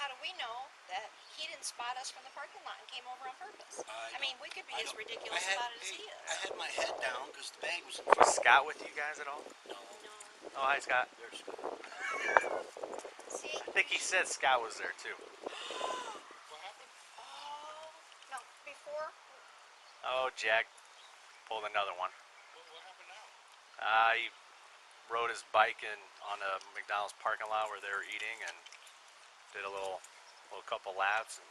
how do we know that he didn't spot us from the parking lot and came over on purpose? I mean, we could be as ridiculous about it as he is. I had my head down because the bag was in front. Was Scott with you guys at all? No. Oh, hi, Scott. There's Scott. See? I think he said Scott was there too. What happened? Oh, no, before? Oh, Jack pulled another one. What happened now? He rode his bike in on a McDonald's parking lot where they were eating and did a little couple laps, and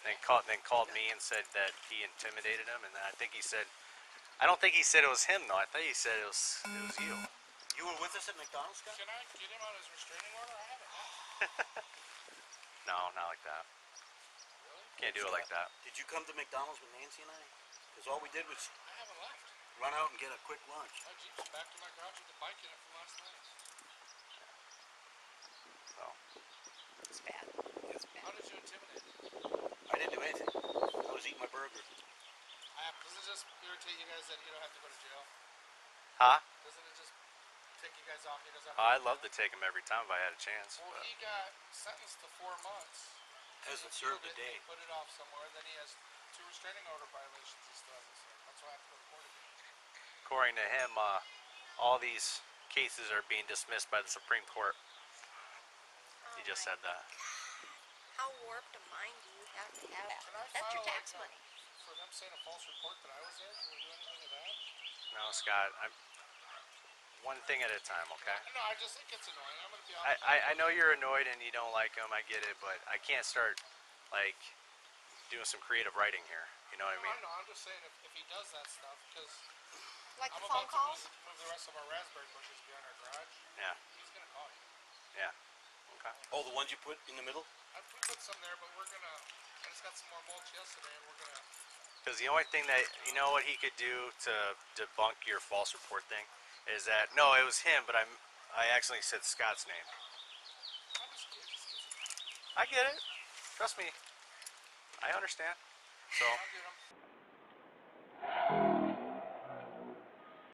then called me and said that he intimidated him. And then I think he said, I don't think he said it was him though. I think he said it was you. You were with us at McDonald's, Scott? Can I get him on his restraining order? I haven't. No, not like that. Really? Can't do it like that. Did you come to McDonald's with Nancy and I? Because all we did was I haven't left. run out and get a quick lunch. My Jeep's back to my garage with the bike in it from last night. So It's bad. It's bad. How did you intimidate me? I didn't do anything. I was eating my burger. Does it just irritate you guys that you don't have to go to jail? huh? Doesn't it just take you guys off? He doesn't have I'd to go love to take him every time if I had a chance. Well, But he got sentenced to 4 months. Hasn't He served a appealed it, day. He put it off somewhere, and then he has 2 restraining order violations he still hasn't served. That's why I have to go to court again. according to him, all these cases are being dismissed by the Supreme Court. He just said that. How warped a mind do you have to have? Can I That's your file, tax like, money. For them saying a false report that I was there? Can we do anything to that? No, Scott, I'm one thing at a time, okay? No, I just think it's annoying. I'm going to be honest. I know you're annoyed and you don't like him. I get it, but I can't start like doing some creative writing here. You know what I mean? I know. I'm just saying if he does that stuff, because Like I'm the phone about calls? to move the rest of our raspberry bushes behind our garage. Yeah. He's going to call you. Yeah. Okay. Oh, the ones you put in the middle? We put some there, but we're going to... I just got some more mulch yesterday, and we're going to... Because the only thing that you know what he could do to debunk your false report thing is that no, it was him, but I accidentally said Scott's name. I'm just kidding. I get it. Trust me. I understand. So. I'll get him.